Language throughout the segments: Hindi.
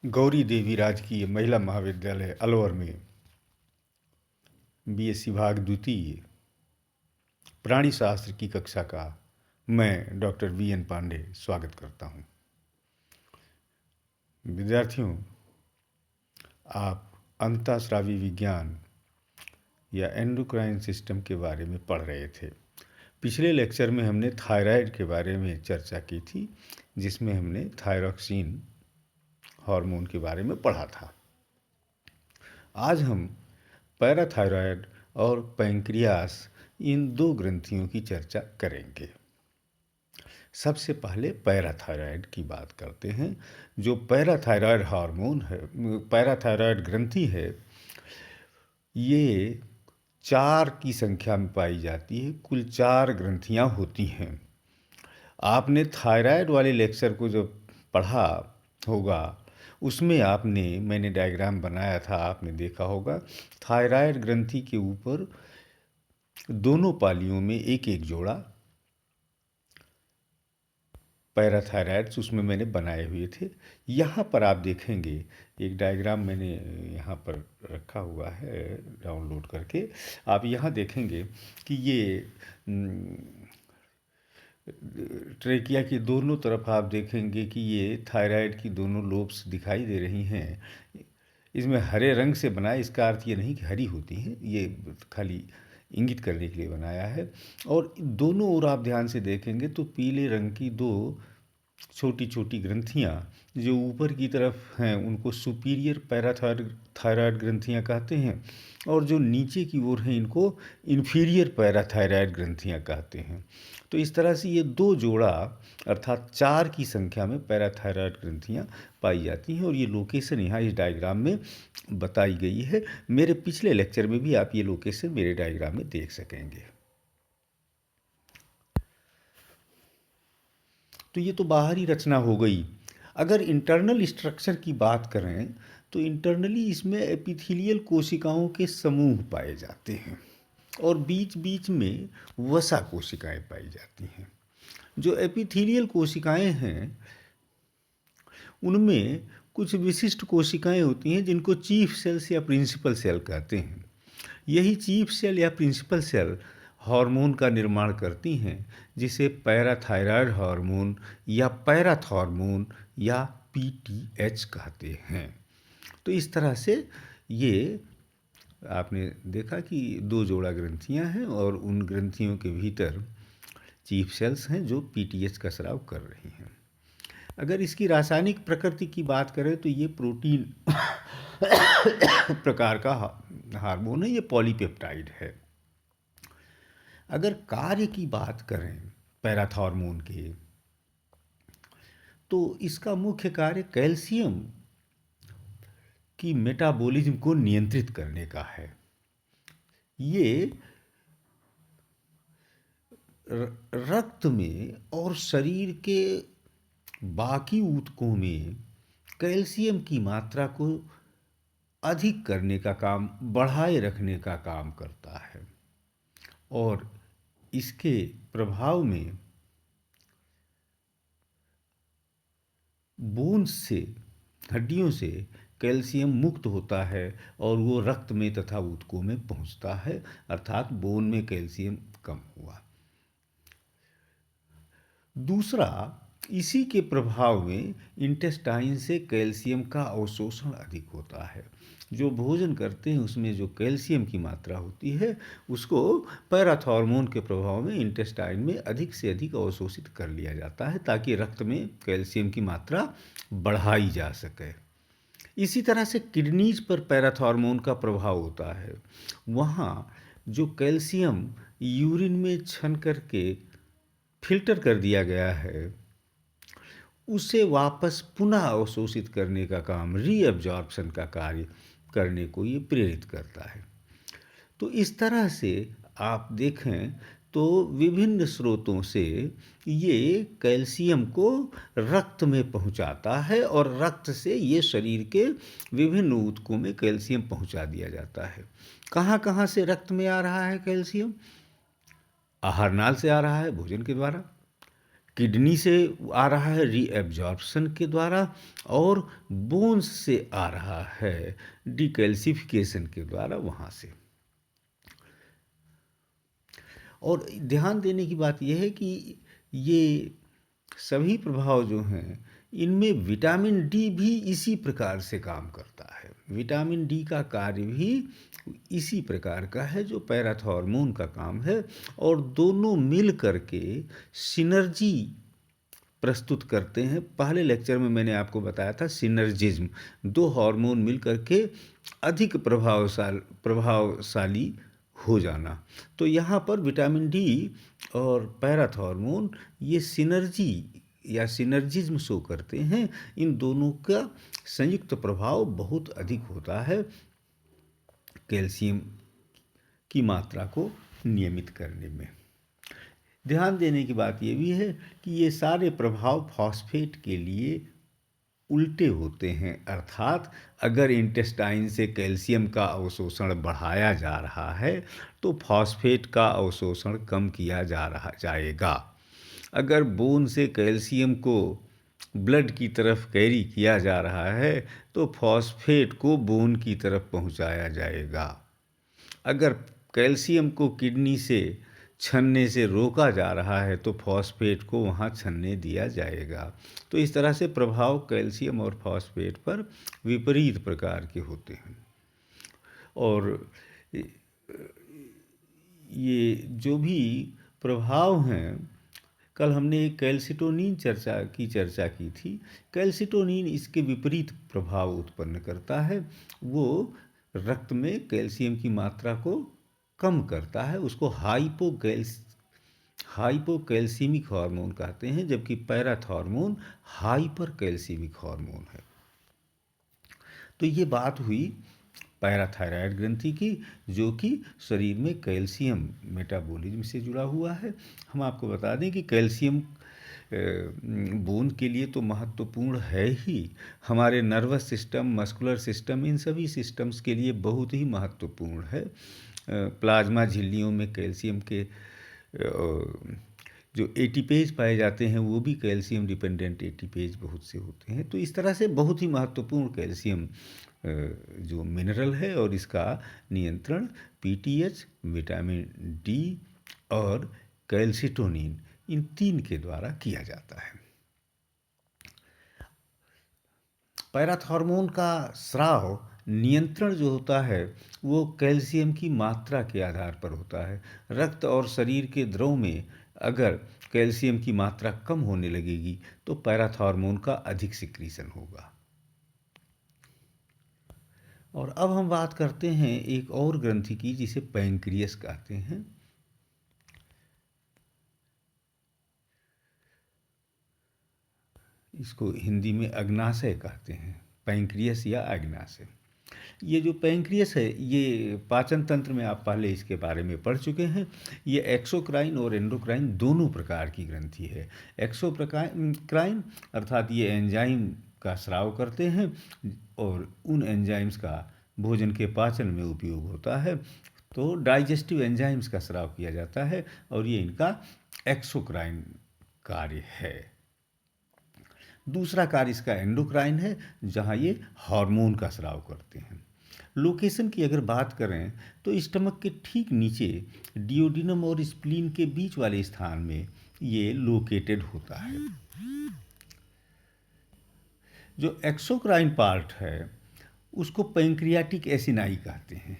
गौरी देवी राजकीय महिला महाविद्यालय अलवर में बीएससी भाग द्वितीय प्राणी शास्त्र की कक्षा का मैं डॉक्टर वीएन पांडे स्वागत करता हूं। विद्यार्थियों, आप अंतःस्रावी विज्ञान या एंडोक्राइन सिस्टम के बारे में पढ़ रहे थे। पिछले लेक्चर में हमने थायराइड के बारे में चर्चा की थी, जिसमें हमने थायरॉक्सिन हार्मोन के बारे में पढ़ा था। आज हम पैराथायरॉयड और पैंक्रियास, इन दो ग्रंथियों की चर्चा करेंगे। सबसे पहले पैराथायरॉयड की बात करते हैं। जो पैराथायरॉयड हार्मोन है, पैराथायरॉयड ग्रंथि है, ये 4 की संख्या में पाई जाती है। कुल 4 ग्रंथियां होती हैं। आपने थायराइड वाले लेक्चर को जब पढ़ा होगा, उसमें मैंने डायग्राम बनाया था, आपने देखा होगा। थायराइड ग्रंथि के ऊपर दोनों पालियों में एक एक जोड़ा पैराथायराइड्स उसमें मैंने बनाए हुए थे। यहाँ पर आप देखेंगे, एक डायग्राम मैंने यहाँ पर रखा हुआ है डाउनलोड करके। आप यहाँ देखेंगे कि ये ट्रेकिया की दोनों तरफ आप देखेंगे कि ये थायराइड की दोनों लोब्स दिखाई दे रही हैं। इसमें हरे रंग से बनाया, इसका अर्थ ये नहीं कि हरी होती हैं, ये खाली इंगित करने के लिए बनाया है। और दोनों ओर आप ध्यान से देखेंगे तो पीले रंग की 2 छोटी छोटी ग्रंथियाँ जो ऊपर की तरफ हैं उनको सुपीरियर पैराथायरॉयड ग्रंथियाँ कहते हैं, और जो नीचे की ओर हैं इनको इन्फीरियर पैराथायरॉयड ग्रंथियाँ कहते हैं। तो इस तरह से ये 2 जोड़ा अर्थात 4 की संख्या में पैराथायरॉयड ग्रंथियाँ पाई जाती हैं, और ये लोकेशन यहाँ इस डायग्राम में बताई गई है। मेरे पिछले लेक्चर में भी आप ये लोकेशन मेरे डायग्राम में देख सकेंगे। तो ये तो बाहरी रचना हो गई। अगर इंटरनल स्ट्रक्चर की बात करें तो इंटरनली इसमें एपिथेलियल कोशिकाओं के समूह पाए जाते हैं, और बीच बीच में वसा कोशिकाएं पाई जाती हैं। जो एपिथेलियल कोशिकाएं हैं उनमें कुछ विशिष्ट कोशिकाएं होती हैं जिनको चीफ सेल्स या प्रिंसिपल सेल कहते हैं। यही चीफ सेल या प्रिंसिपल सेल हार्मोन का निर्माण करती हैं, जिसे पैराथायरॉयड हार्मोन या पैराथॉर्मोन या पीटीएच कहते हैं। तो इस तरह से ये आपने देखा कि 2 जोड़ा ग्रंथियां हैं, और उन ग्रंथियों के भीतर चीफ सेल्स हैं जो पीटीएच का स्राव कर रही हैं। अगर इसकी रासायनिक प्रकृति की बात करें तो ये प्रोटीन प्रकार का हार्मोन है, ये पॉलीपेप्टाइड है। अगर कार्य की बात करें पैराथॉर्मोन के, तो इसका मुख्य कार्य कैल्शियम की मेटाबॉलिज्म को नियंत्रित करने का है। ये रक्त में और शरीर के बाकी ऊतकों में कैल्शियम की मात्रा को अधिक करने का काम, बढ़ाए रखने का काम करता है, और इसके प्रभाव में बोन्स से, हड्डियों से कैल्शियम मुक्त होता है और वो रक्त में तथा ऊतकों में पहुंचता है, अर्थात बोन में कैल्शियम कम हुआ। दूसरा, इसी के प्रभाव में इंटेस्टाइन से कैल्शियम का अवशोषण अधिक होता है। जो भोजन करते हैं उसमें जो कैल्शियम की मात्रा होती है उसको पैराथॉर्मोन के प्रभाव में इंटेस्टाइन में अधिक से अधिक अवशोषित कर लिया जाता है, ताकि रक्त में कैल्शियम की मात्रा बढ़ाई जा सके। इसी तरह से किडनीज पर पैराथॉर्मोन का प्रभाव होता है। वहाँ जो कैल्शियम यूरिन में छन करके फिल्टर कर दिया गया है, उसे वापस पुनः अवशोषित करने का काम, रीअब्जॉर्प्शन का कार्य करने को ये प्रेरित करता है। तो इस तरह से आप देखें तो विभिन्न स्रोतों से ये कैल्शियम को रक्त में पहुंचाता है, और रक्त से ये शरीर के विभिन्न ऊतकों में कैल्शियम पहुंचा दिया जाता है। कहाँ कहाँ से रक्त में आ रहा है कैल्शियम? आहार नाल से आ रहा है, भोजन के द्वारा। किडनी से आ रहा है रीएब्जॉर्प्शन के द्वारा, और बोन्स से आ रहा है डिकैल्सिफिकेशन के द्वारा वहाँ से। और ध्यान देने की बात यह है कि ये सभी प्रभाव जो हैं, इनमें विटामिन डी भी इसी प्रकार से काम करता है। विटामिन डी का कार्य भी इसी प्रकार का है जो पैराथॉर्मोन का काम है, और दोनों मिल करके सिनर्जी प्रस्तुत करते हैं। पहले लेक्चर में मैंने आपको बताया था सिनर्जिज्म, दो हार्मोन मिल करके अधिक प्रभावशाली हो जाना। तो यहाँ पर विटामिन डी और पैराथॉर्मोन ये सिनर्जी या सिनर्जिज्म शो करते हैं। इन दोनों का संयुक्त प्रभाव बहुत अधिक होता है कैल्शियम की मात्रा को नियमित करने में। ध्यान देने की बात ये भी है कि ये सारे प्रभाव फॉस्फेट के लिए उल्टे होते हैं, अर्थात अगर इंटेस्टाइन से कैल्शियम का अवशोषण बढ़ाया जा रहा है तो फॉस्फेट का अवशोषण कम किया जाएगा। अगर बोन से कैल्शियम को ब्लड की तरफ कैरी किया जा रहा है तो फॉस्फेट को बोन की तरफ पहुंचाया जाएगा। अगर कैल्शियम को किडनी से छनने से रोका जा रहा है तो फॉस्फेट को वहाँ छनने दिया जाएगा। तो इस तरह से प्रभाव कैल्शियम और फॉस्फेट पर विपरीत प्रकार के होते हैं। और ये जो भी प्रभाव हैं, कल हमने कैल्सिटोनिन चर्चा की थी। कैल्सिटोनिन इसके विपरीत प्रभाव उत्पन्न करता है। वो रक्त में कैल्शियम की मात्रा को कम करता है, उसको हाइपोकैल्सीमिक हार्मोन कहते हैं, जबकि पैराथॉर्मोन हाइपर कैल्सीमिक हार्मोन है। तो ये बात हुई पैराथायराइड ग्रंथि की, जो कि शरीर में कैल्शियम मेटाबॉलिज्म से जुड़ा हुआ है। हम आपको बता दें कि कैल्शियम बोन के लिए तो महत्वपूर्ण है ही, हमारे नर्वस सिस्टम, मस्कुलर सिस्टम, इन सभी सिस्टम्स के लिए बहुत ही महत्वपूर्ण है। प्लाज्मा झिल्लियों में कैल्शियम के जो एटीपेज पाए जाते हैं वो भी कैल्शियम डिपेंडेंट एटीपेज बहुत से होते हैं। तो इस तरह से बहुत ही महत्वपूर्ण कैल्शियम जो मिनरल है, और इसका नियंत्रण पीटीएच, विटामिन डी और कैल्सिटोनिन, इन तीन के द्वारा किया जाता है। पैराथॉर्मोन का स्राव नियंत्रण जो होता है वो कैल्शियम की मात्रा के आधार पर होता है। रक्त और शरीर के द्रव में अगर कैल्शियम की मात्रा कम होने लगेगी तो पैराथॉर्मोन का अधिक सिक्रीशन होगा। और अब हम बात करते हैं एक और ग्रंथि की जिसे पैंक्रियस कहते हैं। इसको हिंदी में अग्नाशय कहते हैं, पैंक्रियस या अग्नाशय। ये जो पैंक्रियस है ये पाचन तंत्र में, आप पहले इसके बारे में पढ़ चुके हैं। ये एक्सोक्राइन और एंडोक्राइन दोनों प्रकार की ग्रंथि है। एक्सोक्राइन अर्थात ये एंजाइम का स्राव करते हैं, और उन एंजाइम्स का भोजन के पाचन में उपयोग होता है। तो डाइजेस्टिव एंजाइम्स का स्राव किया जाता है, और ये इनका एक्सोक्राइन कार्य है। दूसरा कार्य इसका एंडोक्राइन है, जहाँ ये हार्मोन का स्राव करते हैं। लोकेशन की अगर बात करें तो स्टमक के ठीक नीचे डियोडिनम और स्प्लीन के बीच वाले स्थान में ये लोकेटेड होता है। जो एक्सोक्राइन पार्ट है उसको पैंक्रियाटिक एसिनाई कहते हैं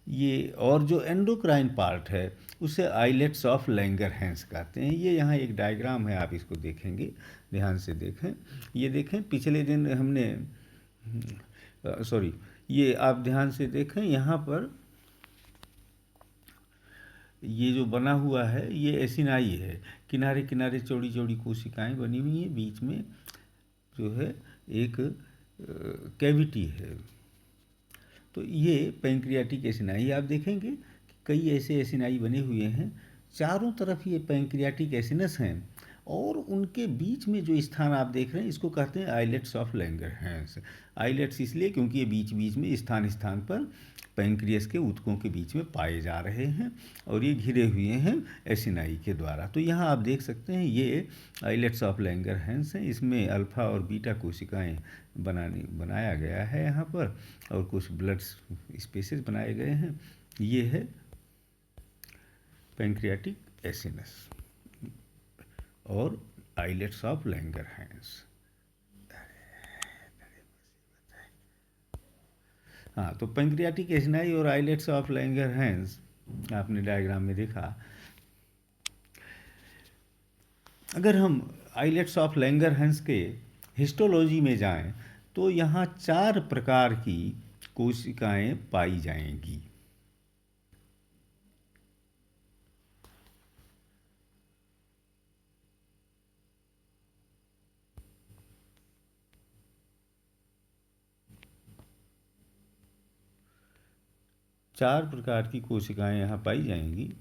ये, और जो एंडोक्राइन पार्ट है उसे आइलेट्स ऑफ लैंगरहैंस कहते हैं। ये यहाँ एक डायग्राम है, आप इसको देखेंगे, ध्यान से देखें। ये देखें, पिछले दिन हमने ये आप ध्यान से देखें, यहाँ पर ये जो बना हुआ है ये एसिनाई है। किनारे किनारे चौड़ी चौड़ी कोशिकाएं बनी हुई हैं, बीच में जो है एक कैविटी है। तो ये पैंक्रियाटिक एसिनाई, आप देखेंगे कि कई ऐसे एसिनाई बने हुए हैं, चारों तरफ ये पैंक्रियाटिक एसिनस हैं, और उनके बीच में जो स्थान आप देख रहे हैं इसको कहते हैं आइलेट्स ऑफ लैंगरहैंस। आइलेट्स इसलिए क्योंकि ये बीच बीच में स्थान स्थान पर पैंक्रियास के ऊतकों के बीच में पाए जा रहे हैं और ये घिरे हुए हैं एसिनाई के द्वारा। तो यहाँ आप देख सकते हैं ये आइलेट्स ऑफ लैंगरहैंस हैं। इसमें अल्फा और बीटा कोशिकाएं बनाया गया है यहाँ पर, और कुछ ब्लड स्पेसेस बनाए गए हैं। ये है पैंक्रियाटिक एसिनस और आइलेट्स ऑफ लैंगरहैंस। हाँ, तो पैंक्रियाटिक एसिनाई और आइलेट्स ऑफ लैंगरहैंस आपने डायग्राम में देखा। अगर हम आइलेट्स ऑफ लैंगरहैंस के हिस्टोलॉजी में जाएं तो यहाँ 4 प्रकार की कोशिकाएं पाई जाएंगी। चार प्रकार की कोशिकाएं यहाँ पाई जाएंगी।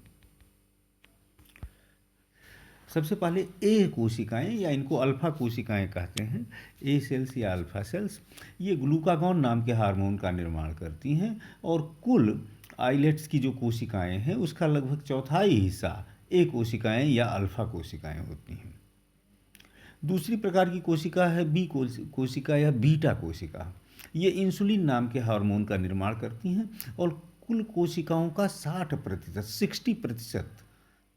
सबसे पहले ए कोशिकाएं, या इनको अल्फा कोशिकाएं कहते हैं। ए सेल्स या अल्फा सेल्स ये ग्लूकागॉन नाम के हार्मोन का निर्माण करती हैं, और कुल आइलेट्स की जो कोशिकाएं हैं उसका लगभग चौथाई हिस्सा ए कोशिकाएं या अल्फा कोशिकाएं होती हैं। दूसरी प्रकार की कोशिका है बी कोशिका या बीटा कोशिका। ये इंसुलिन नाम के हार्मोन का निर्माण करती हैं और कुल कोशिकाओं का 60%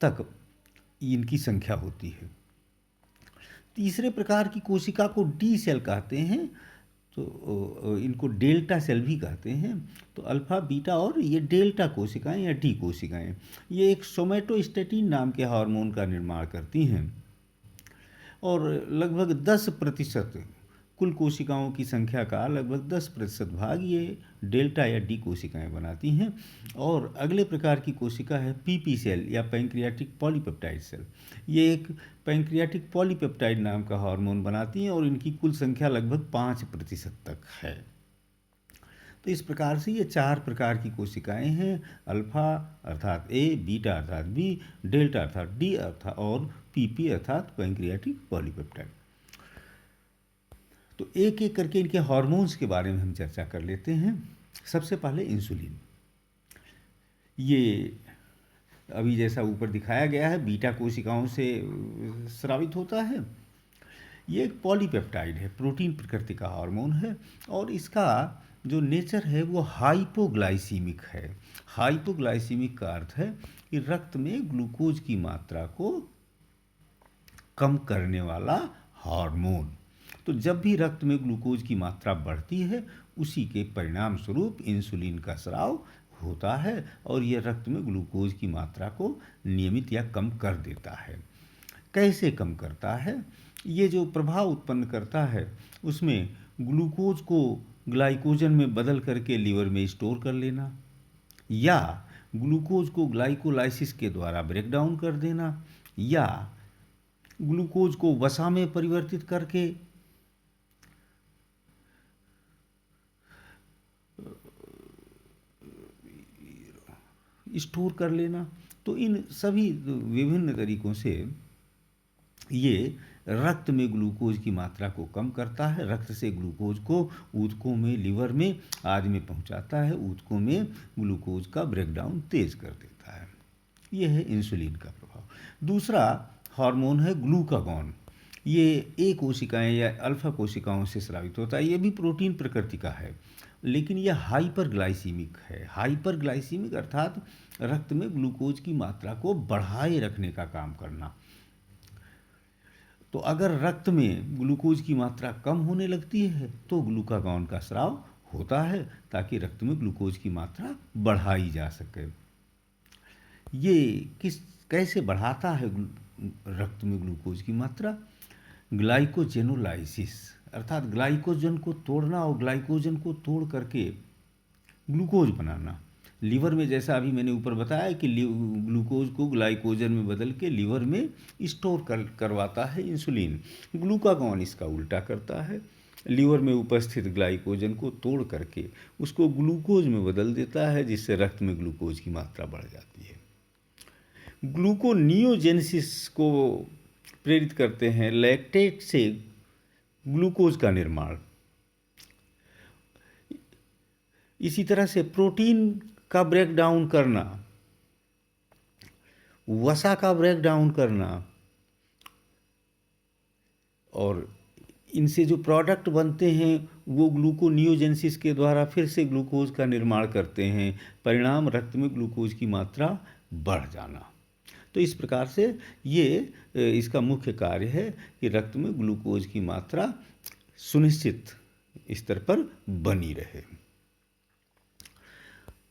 तक इनकी संख्या होती है। तीसरे प्रकार की कोशिका को डी सेल कहते हैं, तो इनको डेल्टा सेल भी कहते हैं। तो अल्फा, बीटा और ये डेल्टा कोशिकाएं या डी कोशिकाएं ये एक सोमेटोस्टेटिन नाम के हार्मोन का निर्माण करती हैं, और लगभग 10% कुल कोशिकाओं की संख्या का लगभग 10% भाग ये डेल्टा या डी कोशिकाएं बनाती हैं। और अगले प्रकार की कोशिका है पीपी सेल या पैंक्रियाटिक पॉलीपेप्टाइड सेल। ये एक पैंक्रियाटिक पॉलीपेप्टाइड नाम का हार्मोन बनाती हैं और इनकी कुल संख्या लगभग 5% तक है। तो इस प्रकार से ये 4 प्रकार की कोशिकाएं हैं, अल्फा अर्थात ए, बीटा अर्थात बी, डेल्टा अर्थात डी और पीपी अर्थात पैंक्रियाटिक पॉलीपेप्टाइड। तो एक एक करके इनके हार्मोन्स के बारे में हम चर्चा कर लेते हैं। सबसे पहले इंसुलिन। ये अभी जैसा ऊपर दिखाया गया है बीटा कोशिकाओं से स्रावित होता है। ये एक पॉलीपेप्टाइड है, प्रोटीन प्रकृति का हार्मोन है, और इसका जो नेचर है वो हाइपोग्लाइसीमिक है। हाइपोग्लाइसीमिक का अर्थ है कि रक्त में ग्लूकोज की मात्रा को कम करने वाला हार्मोन। तो जब भी रक्त में ग्लूकोज की मात्रा बढ़ती है उसी के परिणाम स्वरूप इंसुलिन का स्राव होता है, और यह रक्त में ग्लूकोज की मात्रा को नियमित या कम कर देता है। कैसे कम करता है? ये जो प्रभाव उत्पन्न करता है उसमें ग्लूकोज को ग्लाइकोजन में बदल करके लीवर में स्टोर कर लेना, या ग्लूकोज को ग्लाइकोलाइसिस के द्वारा ब्रेक डाउन कर देना, या ग्लूकोज को वसा में परिवर्तित करके स्टोर कर लेना। तो इन सभी विभिन्न तरीकों से ये रक्त में ग्लूकोज की मात्रा को कम करता है, रक्त से ग्लूकोज को ऊतकों में, लीवर में आदि में पहुंचाता है, ऊतकों में ग्लूकोज का ब्रेकडाउन तेज कर देता है। यह है इंसुलिन का प्रभाव। दूसरा हार्मोन है ग्लूकागॉन। ये ए कोशिकाएं या अल्फा कोशिकाओं से स्रावित होता है। ये भी प्रोटीन प्रकृति का है, लेकिन यह हाइपरग्लाइसीमिक है। हाइपरग्लाइसीमिक अर्थात रक्त में ग्लूकोज की मात्रा को बढ़ाए रखने का काम करना। तो अगर रक्त में ग्लूकोज की मात्रा कम होने लगती है तो ग्लूकागॉन का स्राव होता है, ताकि रक्त में ग्लूकोज की मात्रा बढ़ाई जा सके। ये कैसे बढ़ाता है रक्त में ग्लूकोज की मात्रा? ग्लाइकोजेनोलाइसिस अर्थात ग्लाइकोजन को तोड़ना और ग्लाइकोजन को तोड़ करके ग्लूकोज बनाना। लीवर में, जैसा अभी मैंने ऊपर बताया कि ग्लूकोज को ग्लाइकोजन में बदल के लीवर में स्टोर करवाता है इंसुलिन। ग्लूकागॉन इसका उल्टा करता है, लीवर में उपस्थित ग्लाइकोजन को तोड़ करके उसको ग्लूकोज में बदल देता है, जिससे रक्त में ग्लूकोज की मात्रा बढ़ जाती है। ग्लूकोनियोजेनेसिस को प्रेरित करते हैं। लैक्टेट से ग्लूकोज का निर्माण। इसी तरह से प्रोटीन का ब्रेक डाउन करना, वसा का ब्रेक डाउन करना, और इनसे जो प्रोडक्ट बनते हैं वो ग्लूकोनियोजेंसिस के द्वारा फिर से ग्लूकोज का निर्माण करते हैं। परिणाम रक्त में ग्लूकोज की मात्रा बढ़ जाना। तो इस प्रकार से ये इसका मुख्य कार्य है कि रक्त में ग्लूकोज की मात्रा सुनिश्चित स्तर पर बनी रहे।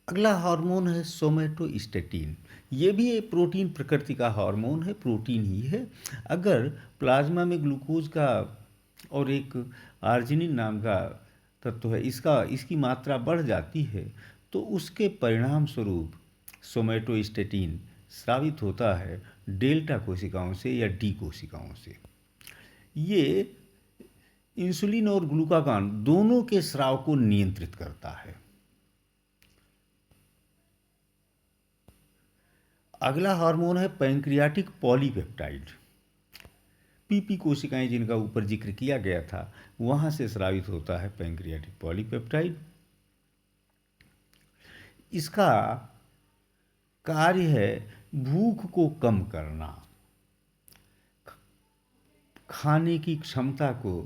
अगला हार्मोन है सोमैटोस्टेटिन। ये भी एक प्रोटीन प्रकृति का हार्मोन है, प्रोटीन ही है। अगर प्लाज्मा में ग्लूकोज का और एक आर्जिनिन नाम का तत्व है, इसकी मात्रा बढ़ जाती है, तो उसके परिणाम स्वरूप सोमैटोस्टेटिन स्रावित होता है डेल्टा कोशिकाओं से या डी कोशिकाओं से। ये इंसुलिन और ग्लूकागॉन दोनों के स्राव को नियंत्रित करता है। अगला हार्मोन है पैंक्रियाटिक पॉलीपेप्टाइड। पीपी कोशिकाएं जिनका ऊपर जिक्र किया गया था, वहां से स्रावित होता है पैंक्रियाटिक पॉलीपेप्टाइड। इसका कार्य है भूख को कम करना, खाने की क्षमता को,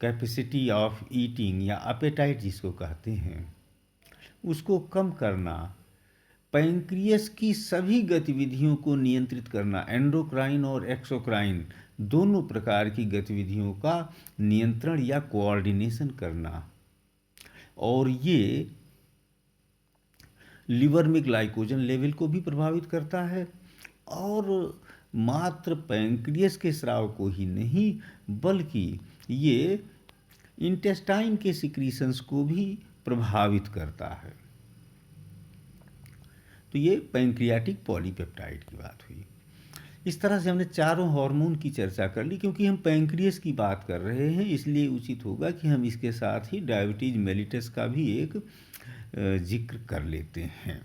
कैपेसिटी ऑफ ईटिंग या अपेटाइट जिसको कहते हैं, उसको कम करना, पैंक्रियस की सभी गतिविधियों को नियंत्रित करना, एंडोक्राइन और एक्सोक्राइन दोनों प्रकार की गतिविधियों का नियंत्रण या कोऑर्डिनेशन करना, और ये लिवर में ग्लाइकोजन लेवल को भी प्रभावित करता है। और मात्र पैंक्रियस के स्राव को ही नहीं, बल्कि ये इंटेस्टाइन के सिक्रीशंस को भी प्रभावित करता है। तो ये पैंक्रियाटिक पॉलीपेप्टाइड की बात हुई। इस तरह से हमने चारों हार्मोन की चर्चा कर ली। क्योंकि हम पैंक्रियस की बात कर रहे हैं, इसलिए उचित होगा कि हम इसके साथ ही डायबिटीज मेलिटस का भी एक जिक्र कर लेते हैं।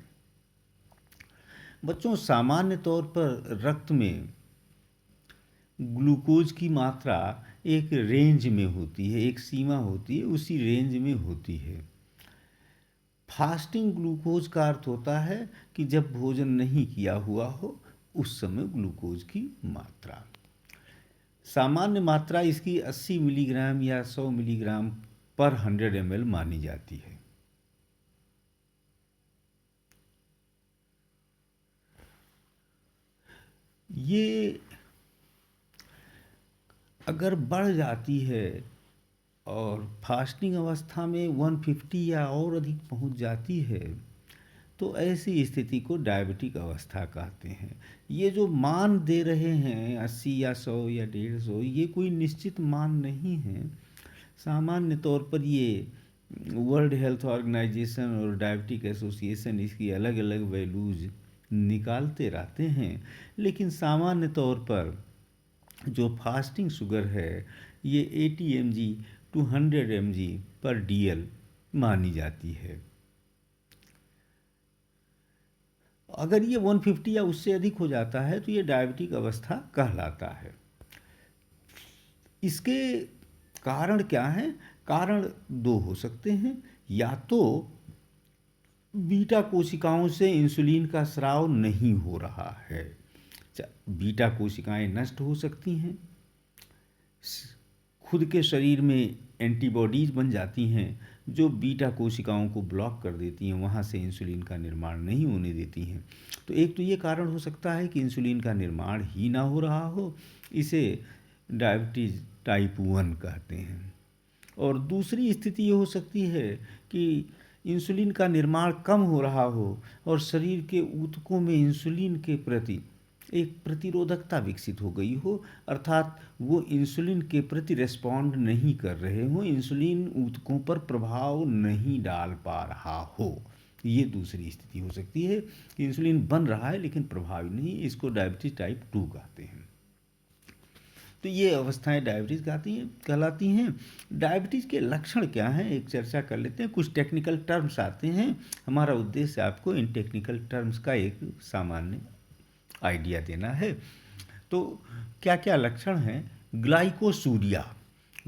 बच्चों, सामान्य तौर पर रक्त में ग्लूकोज की मात्रा एक रेंज में होती है, एक सीमा होती है, उसी रेंज में होती है। फास्टिंग ग्लूकोज का अर्थ होता है कि जब भोजन नहीं किया हुआ हो उस समय ग्लूकोज की मात्रा। सामान्य मात्रा इसकी 80 मिलीग्राम या 100 मिलीग्राम पर 100 ml मानी जाती है। ये अगर बढ़ जाती है और फास्टिंग अवस्था में 150 या और अधिक पहुंच जाती है, तो ऐसी स्थिति को डायबिटिक अवस्था कहते हैं। ये जो मान दे रहे हैं 80 या 100 या 150, ये कोई निश्चित मान नहीं है। सामान्य तौर पर ये वर्ल्ड हेल्थ ऑर्गेनाइजेशन और डायबिटिक एसोसिएशन इसकी अलग अलग वैल्यूज निकालते रहते हैं। लेकिन सामान्य तौर पर जो फास्टिंग शुगर है, ये 80 mg to 100 mg पर DL मानी जाती है। अगर ये 150 या उससे अधिक हो जाता है तो ये डायबिटिक अवस्था कहलाता है। इसके कारण क्या हैं? कारण दो हो सकते हैं। या तो बीटा कोशिकाओं से इंसुलिन का स्राव नहीं हो रहा है, बीटा कोशिकाएं नष्ट हो सकती हैं, खुद के शरीर में एंटीबॉडीज बन जाती हैं जो बीटा कोशिकाओं को ब्लॉक कर देती हैं, वहाँ से इंसुलिन का निर्माण नहीं होने देती हैं। तो एक तो ये कारण हो सकता है कि इंसुलिन का निर्माण ही ना हो रहा हो, इसे डायबिटीज़ टाइप 1 कहते हैं। और दूसरी स्थिति ये हो सकती है कि इंसुलिन का निर्माण कम हो रहा हो और शरीर के ऊतकों में इंसुलिन के प्रति एक प्रतिरोधकता विकसित हो गई हो, अर्थात वो इंसुलिन के प्रति रेस्पॉन्ड नहीं कर रहे हो, इंसुलिन ऊतकों पर प्रभाव नहीं डाल पा रहा हो। ये दूसरी स्थिति हो सकती है कि इंसुलिन बन रहा है लेकिन प्रभावी नहीं, इसको डायबिटीज टाइप 2 कहते हैं। तो ये अवस्थाएं डायबिटीज़ कहलाती हैं। डायबिटीज़ के लक्षण क्या हैं, एक चर्चा कर लेते हैं। कुछ टेक्निकल टर्म्स आते हैं, हमारा उद्देश्य आपको इन टेक्निकल टर्म्स का एक सामान्य आइडिया देना है। तो क्या क्या लक्षण हैं? ग्लाइकोसूरिया।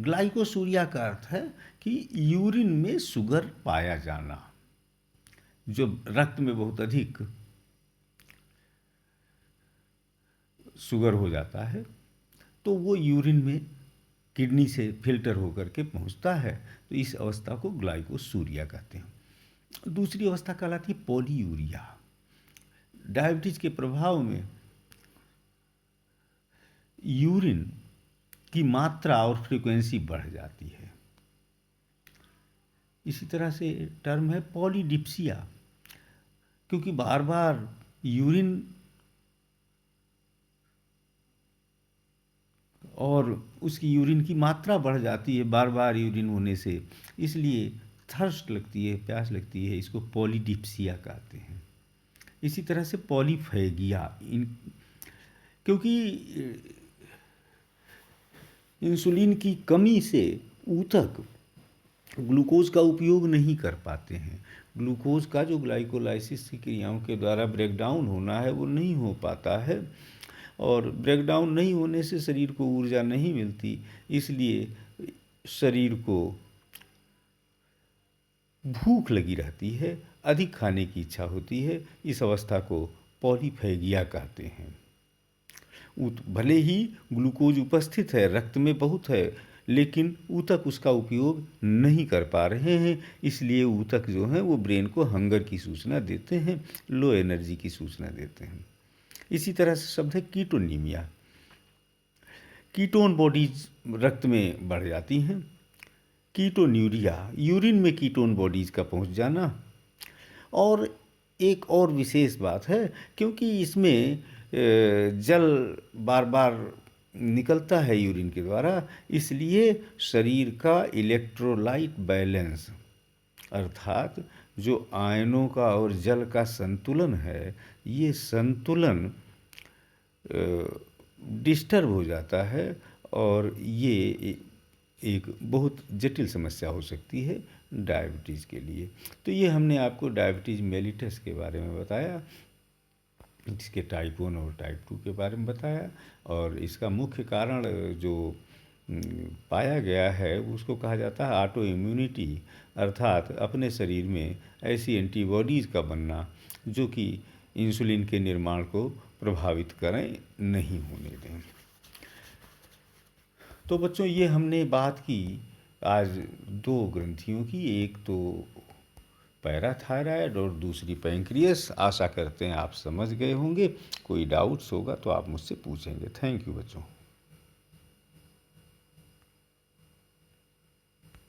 ग्लाइकोसूरिया का अर्थ है कि यूरिन में शुगर पाया जाना। जो रक्त में बहुत अधिक शुगर हो जाता है तो वो यूरिन में किडनी से फिल्टर होकर के पहुंचता है, तो इस अवस्था को ग्लाइकोसूरिया कहते हैं। दूसरी अवस्था कहलाती है पॉलीयूरिया। डायबिटीज के प्रभाव में यूरिन की मात्रा और फ्रीक्वेंसी बढ़ जाती है। इसी तरह से टर्म है पॉलीडिप्सिया, क्योंकि बार बार यूरिन और उसकी यूरिन की मात्रा बढ़ जाती है बार बार यूरिन होने से, इसलिए थर्स्ट लगती है, प्यास लगती है, इसको पॉलीडिप्सिया कहते हैं। इसी तरह से पॉलीफेगिया, क्योंकि इंसुलिन की कमी से ऊतक ग्लूकोज का उपयोग नहीं कर पाते हैं। ग्लूकोज का जो ग्लाइकोलाइसिस की क्रियाओं के द्वारा ब्रेकडाउन होना है वो नहीं हो पाता है, और ब्रेकडाउन नहीं होने से शरीर को ऊर्जा नहीं मिलती, इसलिए शरीर को भूख लगी रहती है, अधिक खाने की इच्छा होती है। इस अवस्था को पॉलीफेगिया कहते हैं। भले ही ग्लूकोज उपस्थित है, रक्त में बहुत है, लेकिन ऊतक उसका उपयोग नहीं कर पा रहे हैं, इसलिए ऊतक जो हैं वो ब्रेन को हंगर की सूचना देते हैं, लो एनर्जी की सूचना देते हैं। इसी तरह से शब्द है कीटोनीमिया। कीटोन बॉडीज रक्त में बढ़ जाती हैं। कीटोन्यूरिया, यूरिन में कीटोन बॉडीज का पहुंच जाना। और एक और विशेष बात है, क्योंकि इसमें जल बार बार निकलता है यूरिन के द्वारा, इसलिए शरीर का इलेक्ट्रोलाइट बैलेंस, अर्थात जो आयनों का और जल का संतुलन है, ये संतुलन डिस्टर्ब हो जाता है, और ये एक बहुत जटिल समस्या हो सकती है डायबिटीज़ के लिए। तो ये हमने आपको डायबिटीज़ मेलिटस के बारे में बताया, जिसके टाइप 1 और टाइप 2 के बारे में बताया, और इसका मुख्य कारण जो पाया गया है उसको कहा जाता है ऑटो इम्यूनिटी, अर्थात अपने शरीर में ऐसी एंटीबॉडीज़ का बनना जो कि इंसुलिन के निर्माण को प्रभावित करें, नहीं होने दें। तो बच्चों, ये हमने बात की आज दो ग्रंथियों की, एक तो पैराथायराइड और दूसरी पैंक्रियास। आशा करते हैं आप समझ गए होंगे। कोई डाउट्स होगा तो आप मुझसे पूछेंगे। थैंक यू बच्चों।